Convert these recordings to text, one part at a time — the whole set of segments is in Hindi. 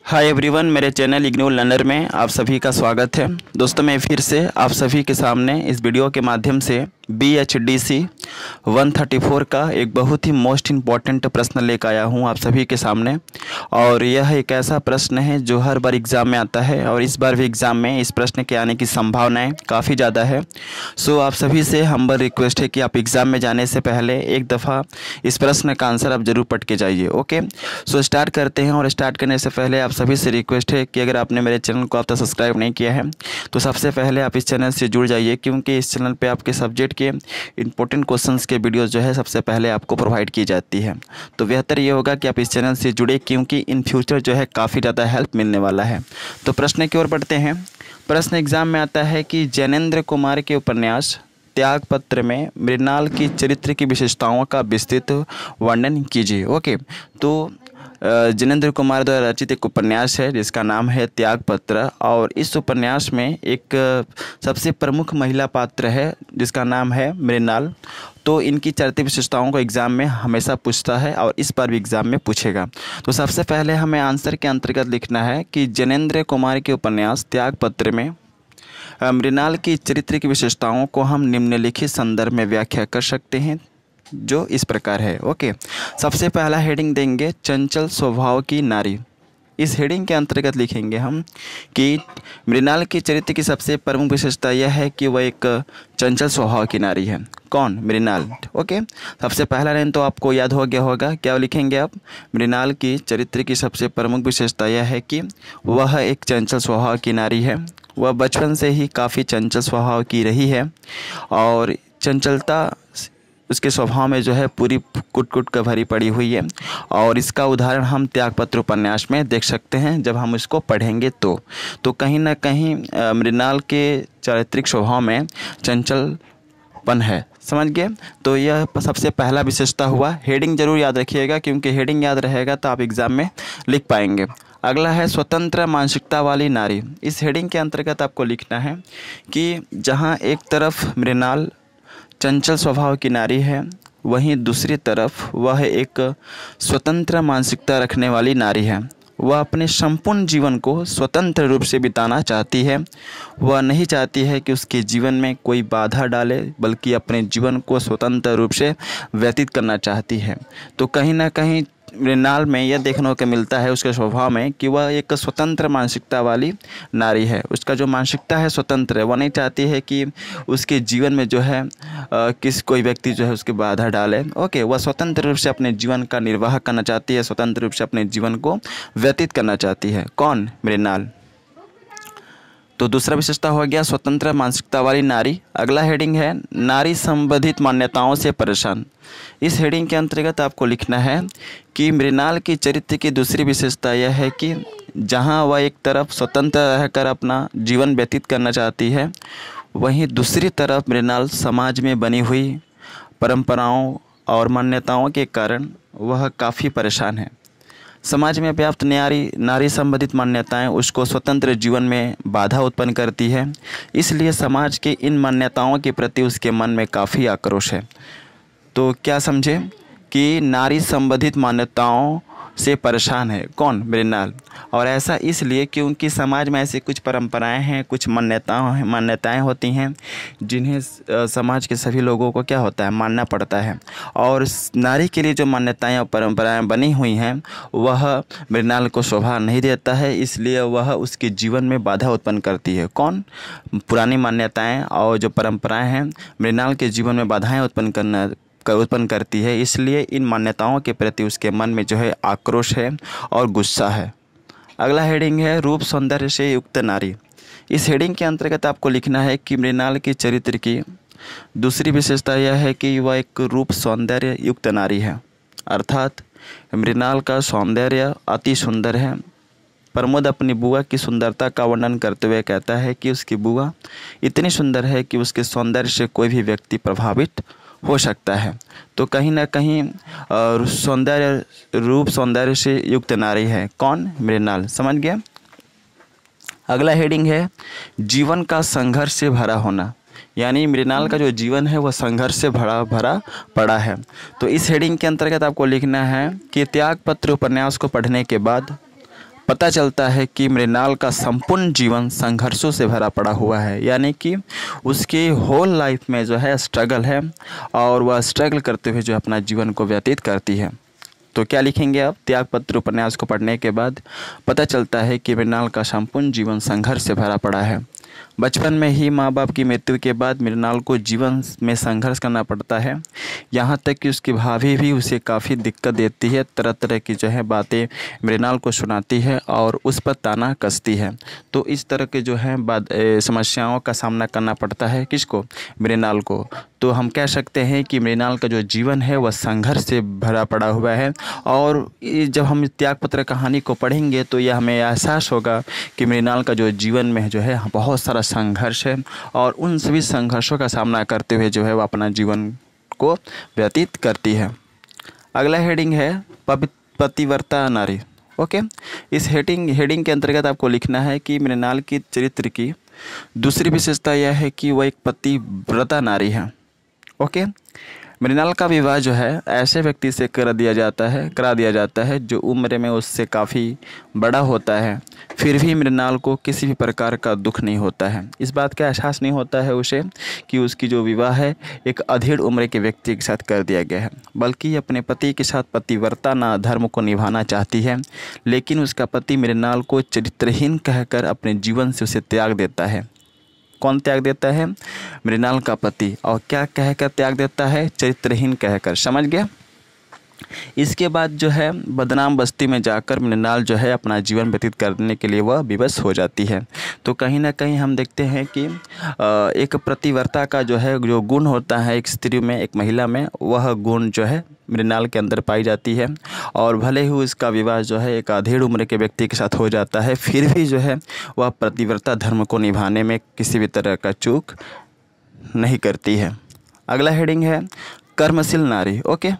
हाय एवरीवन, मेरे चैनल इग्नोर लर्नर में आप सभी का स्वागत है। दोस्तों, मैं फिर से आप सभी के सामने इस वीडियो के माध्यम से BHDC 134 का एक बहुत ही मोस्ट इम्पॉर्टेंट प्रश्न लेकर आया हूं आप सभी के सामने। और यह एक ऐसा प्रश्न है जो हर बार एग्ज़ाम में आता है और इस बार भी एग्ज़ाम में इस प्रश्न के आने की संभावनाएं काफ़ी ज़्यादा है। सो आप सभी से हम्बल रिक्वेस्ट है कि आप एग्ज़ाम में जाने से पहले एक दफ़ा इस प्रश्न का आंसर आप ज़रूर पढ़ के जाइए। ओके, सो स्टार्ट करते हैं। और स्टार्ट करने से पहले आप सभी से रिक्वेस्ट है कि अगर आपने मेरे चैनल को अब तक सब्सक्राइब नहीं किया है तो सबसे पहले आप इस चैनल से जुड़ जाइए, क्योंकि इस चैनल पे आपके सब्जेक्ट के इंपॉर्टेंट क्वेश्चंस के वीडियोस जो है सबसे पहले आपको प्रोवाइड की जाती है। तो बेहतर ये होगा कि आप इस चैनल से जुड़े, क्योंकि इन फ्यूचर जो है काफ़ी ज़्यादा हेल्प मिलने वाला है। तो प्रश्न की ओर बढ़ते हैं। प्रश्न एग्जाम में आता है कि जैनेंद्र कुमार के उपन्यास त्यागपत्र में मृणाल की चरित्र की विशेषताओं का विस्तृत वर्णन कीजिए। ओके, तो जैनेंद्र कुमार द्वारा रचित एक उपन्यास है जिसका नाम है त्यागपत्र, और इस उपन्यास में एक सबसे प्रमुख महिला पात्र है जिसका नाम है मृणाल। तो इनकी चरित्र विशेषताओं को एग्ज़ाम में हमेशा पूछता है और इस बार भी एग्ज़ाम में पूछेगा। तो सबसे पहले हमें आंसर के अंतर्गत लिखना है कि जैनेंद्र कुमार के उपन्यास त्यागपत्र में मृणाल की चरित्र की विशेषताओं को हम निम्नलिखित संदर्भ में व्याख्या कर सकते हैं, जो इस प्रकार है। ओके, सबसे पहला हेडिंग देंगे चंचल स्वभाव की नारी। इस हेडिंग के अंतर्गत लिखेंगे हम कि मृणाल की चरित्र की सबसे प्रमुख विशेषता यह है कि वह एक चंचल स्वभाव की नारी है। कौन? मृणाल। ओके, सबसे पहला लाइन तो आपको याद हो गया होगा। क्या लिखेंगे आप? मृणाल की चरित्र की सबसे प्रमुख विशेषता यह है कि वह एक चंचल स्वभाव की नारी है। वह बचपन से ही काफ़ी चंचल स्वभाव की रही है और चंचलता उसके स्वभाव में जो है पूरी कुट कुट कर भरी पड़ी हुई है। और इसका उदाहरण हम त्यागपत्र उपन्यास में देख सकते हैं जब हम इसको पढ़ेंगे। तो कहीं ना कहीं मृणाल के चारित्रिक स्वभाव में चंचलपन है। समझ गए? तो यह सबसे पहला विशेषता हुआ। हेडिंग जरूर याद रखिएगा, क्योंकि हेडिंग याद रहेगा तो आप एग्ज़ाम में लिख पाएंगे। अगला है स्वतंत्र मानसिकता वाली नारी। इस हेडिंग के अंतर्गत आपको लिखना है कि जहाँ एक तरफ मृणाल चंचल स्वभाव की नारी है, वहीं दूसरी तरफ वह एक स्वतंत्र मानसिकता रखने वाली नारी है। वह अपने संपूर्ण जीवन को स्वतंत्र रूप से बिताना चाहती है। वह नहीं चाहती है कि उसके जीवन में कोई बाधा डाले, बल्कि अपने जीवन को स्वतंत्र रूप से व्यतीत करना चाहती है। तो कहीं ना कहीं मृणाल में यह देखने को मिलता है उसके स्वभाव में कि वह एक स्वतंत्र मानसिकता वाली नारी है। उसका जो मानसिकता है स्वतंत्र है। वह नहीं चाहती है कि उसके जीवन में जो है कोई व्यक्ति जो है उसकी बाधा डाले। ओके, वह स्वतंत्र रूप से अपने जीवन का निर्वाह करना चाहती है, स्वतंत्र रूप से अपने जीवन को व्यतीत करना चाहती है। कौन? मृणाल। तो दूसरा विशेषता हो गया स्वतंत्र मानसिकता वाली नारी। अगला हेडिंग है नारी संबंधित मान्यताओं से परेशान। इस हेडिंग के अंतर्गत आपको लिखना है कि मृणाल की चरित्र की दूसरी विशेषता यह है कि जहां वह एक तरफ स्वतंत्र रहकर अपना जीवन व्यतीत करना चाहती है, वहीं दूसरी तरफ मृणाल समाज में बनी हुई परंपराओं और मान्यताओं के कारण वह काफ़ी परेशान है। समाज में व्याप्त नारी संबंधित मान्यताएं उसको स्वतंत्र जीवन में बाधा उत्पन्न करती है। इसलिए समाज के इन मान्यताओं के प्रति उसके मन में काफ़ी आक्रोश है। तो क्या समझे कि नारी संबंधित मान्यताओं से परेशान है। कौन? मृणाल। और ऐसा इसलिए क्योंकि समाज में ऐसी कुछ परंपराएं हैं, कुछ मान्यताएं होती हैं जिन्हें समाज के सभी लोगों को क्या होता है, मानना पड़ता है। और नारी के लिए जो मान्यताएं और परंपराएं बनी हुई हैं वह मृणाल को शोभा नहीं देता है, इसलिए वह उसके जीवन में बाधा उत्पन्न करती है। कौन? पुरानी मान्यताएँ और जो परंपराएँ हैं मृणाल के जीवन में बाधाएँ उत्पन्न करती है। इसलिए इन मान्यताओं के प्रति उसके मन में जो है आक्रोश है और गुस्सा है। अगला हेडिंग है रूप सौंदर्य से युक्त नारी। इस हेडिंग के अंतर्गत आपको लिखना है कि मृणाल की चरित्र की दूसरी विशेषता यह है कि वह एक रूप सौंदर्य युक्त नारी है। अर्थात मृणाल का सौंदर्य अति सुंदर है। प्रमोद अपनी बुआ की सुंदरता का वर्णन करते हुए कहता है कि उसकी बुआ इतनी सुंदर है कि उसके सौंदर्य से कोई भी व्यक्ति प्रभावित हो सकता है। तो कहीं ना कहीं रूप सौंदर्य से युक्त नारी है। कौन? मृणाल। समझ गया? अगला हेडिंग है जीवन का संघर्ष से भरा होना। यानी मृणाल का जो जीवन है वह संघर्ष से भरा पड़ा है। तो इस हेडिंग के अंतर्गत आपको लिखना है कि त्यागपत्र उपन्यास को पढ़ने के बाद पता चलता है कि मृणाल का संपूर्ण जीवन संघर्षों से भरा पड़ा हुआ है, यानी कि उसकी होल लाइफ में जो है स्ट्रगल है और वह स्ट्रगल करते हुए जो अपना जीवन को व्यतीत करती है। तो क्या लिखेंगे आप? त्यागपत्र उपन्यास को पढ़ने के बाद पता चलता है कि मृणाल का संपूर्ण जीवन संघर्ष से भरा पड़ा है। बचपन में ही माँ बाप की मृत्यु के बाद मृणाल को जीवन में संघर्ष करना पड़ता है, यहाँ तक कि उसकी भाभी भी उसे काफ़ी दिक्कत देती है, तरह तरह की जो है बातें मृणाल को सुनाती है और उस पर ताना कसती है। तो इस तरह के जो है समस्याओं का सामना करना पड़ता है किसको? मृणाल को। तो हम कह सकते हैं कि मृणाल का जो जीवन है वह संघर्ष से भरा पड़ा हुआ है। और जब हम त्यागपत्र कहानी को पढ़ेंगे तो यह हमें एहसास होगा कि मृणाल का जो जीवन में जो है बहुत सारा संघर्ष है और उन सभी संघर्षों का सामना करते हुए जो है वह अपना जीवन को व्यतीत करती है। अगला हेडिंग है पतिव्रता नारी। ओके, इस हेडिंग के अंतर्गत आपको लिखना है कि मृणाल की चरित्र की दूसरी विशेषता यह है कि वह एक पतिव्रता नारी है। ओके, मृणाल का विवाह जो है ऐसे व्यक्ति से करा दिया जाता है जो उम्र में उससे काफ़ी बड़ा होता है, फिर भी मृणाल को किसी भी प्रकार का दुख नहीं होता है। इस बात का एहसास नहीं होता है उसे कि उसकी जो विवाह है एक अधेड़ उम्र के व्यक्ति के साथ कर दिया गया है, बल्कि अपने पति के साथ पतिव्रता धर्म को निभाना चाहती है। लेकिन उसका पति मृणाल को चरित्रहीन कहकर अपने जीवन से उसे त्याग देता है। कौन त्याग देता है? मृणाल का पति। और क्या कहकर त्याग देता है? चरित्रहीन कहकर। समझ गया? इसके बाद जो है बदनाम बस्ती में जाकर मृणाल जो है अपना जीवन व्यतीत करने के लिए वह विवश हो जाती है। तो कहीं ना कहीं हम देखते हैं कि एक पतिव्रता का जो गुण होता है एक स्त्री में, एक महिला में, वह गुण जो है मृणाल के अंदर पाई जाती है। और भले ही उसका विवाह जो है एक अधेड़ उम्र के व्यक्ति के साथ हो जाता है, फिर भी जो है वह पतिव्रता धर्म को निभाने में किसी भी तरह का चूक नहीं करती है। अगला हेडिंग है कर्मशील नारी। ओके,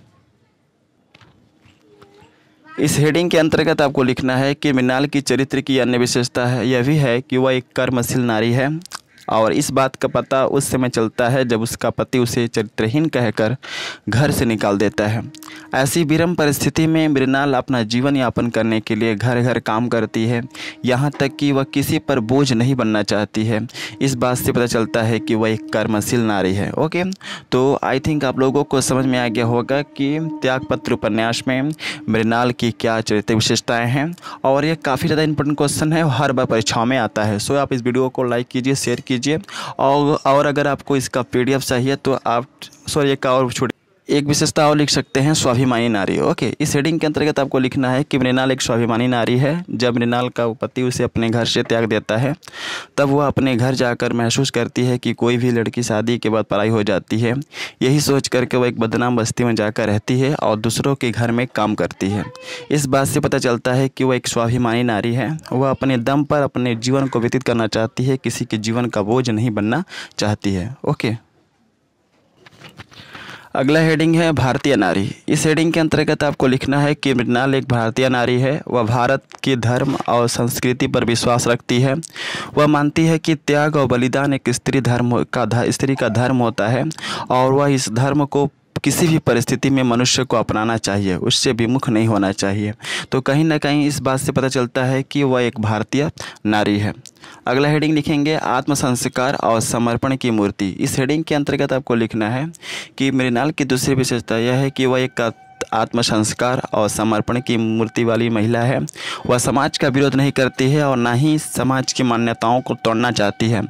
इस हेडिंग के अंतर्गत आपको लिखना है कि मृणाल की चरित्र की अन्य विशेषता है यह भी है कि वह एक कर्मशील नारी है। और इस बात का पता उस समय चलता है जब उसका पति उसे चरित्रहीन कहकर घर से निकाल देता है। ऐसी विषम परिस्थिति में मृणाल अपना जीवन यापन करने के लिए घर घर काम करती है, यहाँ तक कि वह किसी पर बोझ नहीं बनना चाहती है। इस बात से पता चलता है कि वह एक कर्मशील नारी है। ओके, तो आई थिंक आप लोगों को समझ में आ गया होगा कि त्यागपत्र उपन्यास में मृणाल की क्या चरित्र विशेषताएँ हैं। और ये काफ़ी ज़्यादा इंपॉर्टेंट क्वेश्चन है, हर बार परीक्षाओं में आता है। सो आप इस वीडियो को लाइक कीजिए, शेयर कीजिए। और अगर आपको इसका PDF चाहिए तो आप एक विशेषता और लिख सकते हैं, स्वाभिमानी नारी। ओके, इस हेडिंग के अंतर्गत आपको लिखना है कि मृणाल एक स्वाभिमानी नारी है। जब मृणाल का पति उसे अपने घर से त्याग देता है तब वह अपने घर जाकर महसूस करती है कि कोई भी लड़की शादी के बाद पराई हो जाती है। यही सोच करके वह एक बदनाम बस्ती में जाकर रहती है और दूसरों के घर में काम करती है। इस बात से पता चलता है कि वह एक स्वाभिमानी नारी है। वह अपने दम पर अपने जीवन को व्यतीत करना चाहती है, किसी के जीवन का बोझ नहीं बनना चाहती है। ओके, अगला हेडिंग है भारतीय नारी। इस हेडिंग के अंतर्गत आपको लिखना है कि मृणाल एक भारतीय नारी है। वह भारत के धर्म और संस्कृति पर विश्वास रखती है। वह मानती है कि त्याग और बलिदान एक स्त्री का धर्म होता है और वह इस धर्म को किसी भी परिस्थिति में मनुष्य को अपनाना चाहिए, उससे विमुख नहीं होना चाहिए। तो कहीं ना कहीं इस बात से पता चलता है कि वह एक भारतीय नारी है। अगला हेडिंग लिखेंगे आत्मसंस्कार और समर्पण की मूर्ति। इस हेडिंग के अंतर्गत आपको लिखना है कि मृणाल की दूसरी विशेषता यह है कि वह एक आत्मसंस्कार और समर्पण की मूर्ति वाली महिला है। वह समाज का विरोध नहीं करती है और ना ही समाज की मान्यताओं को तोड़ना चाहती है,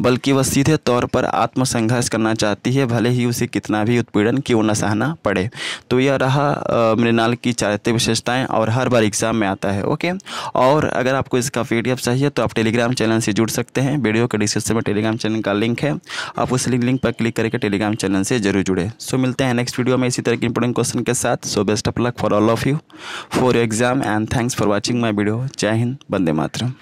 बल्कि वह सीधे तौर पर आत्मसंघर्ष करना चाहती है, भले ही उसे कितना भी उत्पीड़न क्यों न सहना पड़े। तो यह रहा मृणाल की चारित्र्य विशेषताएं और हर बार एग्जाम में आता है। ओके, और अगर आपको इसका PDF चाहिए तो आप टेलीग्राम चैनल से जुड़ सकते हैं। वीडियो के डिस्क्रिप्शन में टेलीग्राम चैनल का लिंक है, आप उस लिंक पर क्लिक करके टेलीग्राम चैनल से जरूर जुड़े। सो मिलते हैं नेक्स्ट वीडियो में इसी तरह के इंपॉर्टेंट क्वेश्चन के साथ। So best of luck for all of you for your exam and thanks for watching my video. जय हिंद, वंदे मातरम।